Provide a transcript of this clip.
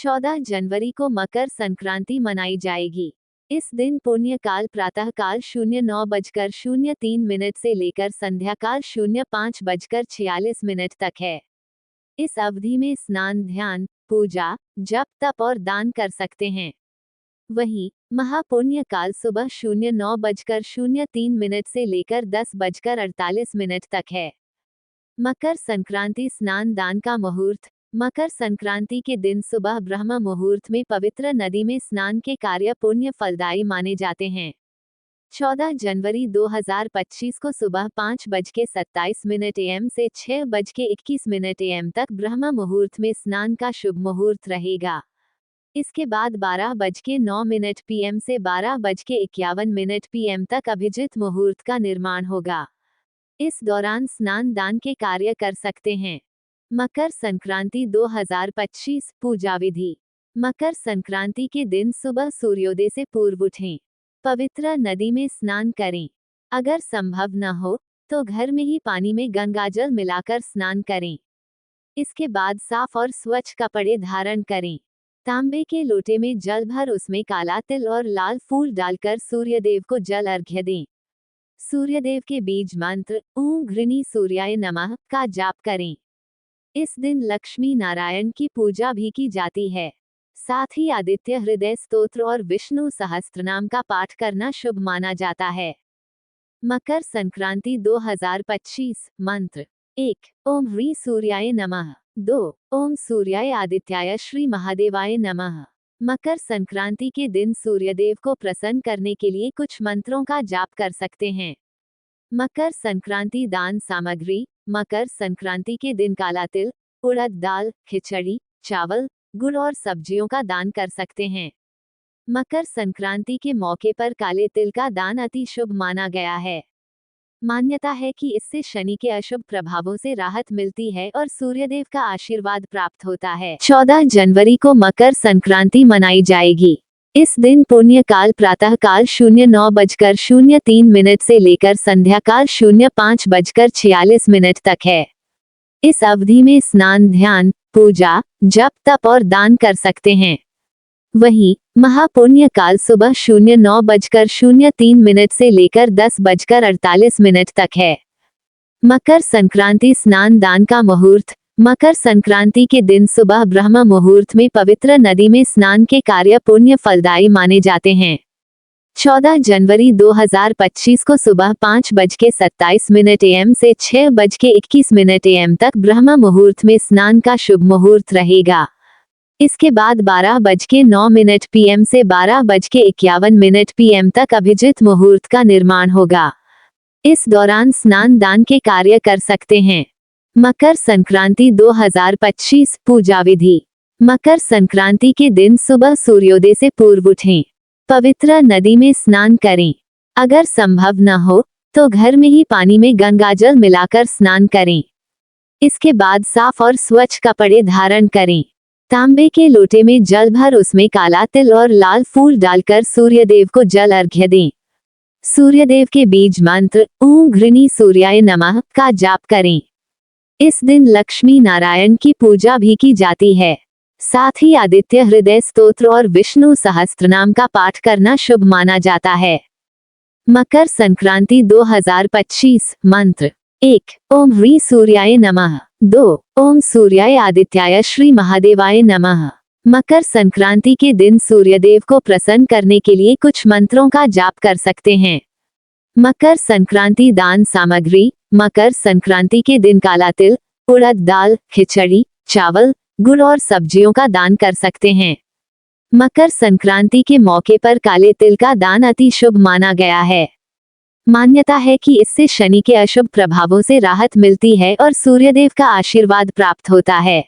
14 जनवरी को मकर संक्रांति मनाई जाएगी। इस दिन पुण्यकाल प्रातःकाल 09:03 से लेकर संध्याकाल 05:46 तक है। इस अवधि में स्नान, ध्यान, पूजा, जप, तप और दान कर सकते हैं। वहीं महापुण्य काल सुबह 09:03 से लेकर 10:48 तक है। मकर संक्रांति स्नान दान का मुहूर्त। मकर संक्रांति के दिन सुबह ब्रह्म मुहूर्त में पवित्र नदी में स्नान के कार्य पुण्य फलदायी माने जाते हैं। 14 जनवरी 2025 को सुबह 5:27 AM से 6:21 AM तक ब्रह्म मुहूर्त में स्नान का शुभ मुहूर्त रहेगा। इसके बाद 12:09 PM से 12:51 PM तक अभिजित मुहूर्त का निर्माण होगा। इस दौरान स्नान दान के कार्य कर सकते हैं। मकर संक्रांति 2025 पूजा विधि। मकर संक्रांति के दिन सुबह सूर्योदय से पूर्व उठें। पवित्र नदी में स्नान करें। अगर संभव न हो तो घर में ही पानी में गंगाजल मिलाकर स्नान करें। इसके बाद साफ और स्वच्छ कपड़े धारण करें। तांबे के लोटे में जल भर उसमें काला तिल और लाल फूल डालकर सूर्यदेव को जल अर्घ्य दें। सूर्यदेव के बीज मंत्र ओम घृणी सूर्याय नमः का जाप करें। इस दिन लक्ष्मी नारायण की पूजा भी की जाती है। साथ ही आदित्य हृदय स्तोत्र और विष्णु सहस्त्रनाम का पाठ करना शुभ माना जाता है। मकर संक्रांति 2025 मंत्र 1. ओम ह्री सूर्याय नमः। 2. ओम सूर्याय आदित्याय श्री महादेवाय नमः। मकर संक्रांति के दिन सूर्यदेव को प्रसन्न करने के लिए कुछ मंत्रों का जाप कर सकते हैं। मकर संक्रांति दान सामग्री। मकर संक्रांति के दिन काला तिल, उड़द दाल, खिचड़ी, चावल, गुड़ और सब्जियों का दान कर सकते हैं। मकर संक्रांति के मौके पर काले तिल का दान अति शुभ माना गया है। मान्यता है कि इससे शनि के अशुभ प्रभावों से राहत मिलती है और सूर्यदेव का आशीर्वाद प्राप्त होता है। 14 जनवरी को मकर संक्रांति मनाई जाएगी। इस दिन पुण्य काल प्रातःकाल 09:03 से लेकर संध्याकाल 05:46 तक है। इस अवधि में स्नान, ध्यान, पूजा, जप, तप और दान कर सकते हैं। वहीं महापुण्य काल सुबह 09:03 से लेकर 10:48 तक है। मकर संक्रांति स्नान दान का मुहूर्त। मकर संक्रांति के दिन सुबह ब्रह्म मुहूर्त में पवित्र नदी में स्नान के कार्य पुण्य फलदायी माने जाते हैं। 14 जनवरी 2025 को सुबह 5:27 AM से 6:21 AM तक ब्रह्म मुहूर्त में स्नान का शुभ मुहूर्त रहेगा। इसके बाद 12:09 PM से 12:51 PM तक अभिजित मुहूर्त का निर्माण होगा। इस दौरान स्नान दान के कार्य कर सकते हैं। मकर संक्रांति 2025 पूजा विधि। मकर संक्रांति के दिन सुबह सूर्योदय से पूर्व उठें। पवित्र नदी में स्नान करें। अगर संभव न हो तो घर में ही पानी में गंगाजल मिलाकर स्नान करें। इसके बाद साफ और स्वच्छ कपड़े धारण करें। तांबे के लोटे में जल भर उसमें काला तिल और लाल फूल डालकर सूर्यदेव को जल अर्घ्य दें। सूर्यदेव के बीज मंत्र ओम घृणी सूर्याय नमः का जाप करें। इस दिन लक्ष्मी नारायण की पूजा भी की जाती है। साथ ही आदित्य हृदय स्तोत्र और विष्णु सहस्त्रनाम का पाठ करना शुभ माना जाता है। मकर संक्रांति 2025 मंत्र 1. ओम ह्री सूर्याय नमः। 2. ओम सूर्याय आदित्याय श्री महादेवाय नमः। मकर संक्रांति के दिन सूर्यदेव को प्रसन्न करने के लिए कुछ मंत्रों का जाप कर सकते हैं। मकर संक्रांति दान सामग्री। मकर संक्रांति के दिन काला तिल, उड़द दाल, खिचड़ी, चावल, गुड़ और सब्जियों का दान कर सकते हैं। मकर संक्रांति के मौके पर काले तिल का दान अति शुभ माना गया है। मान्यता है कि इससे शनि के अशुभ प्रभावों से राहत मिलती है और सूर्यदेव का आशीर्वाद प्राप्त होता है।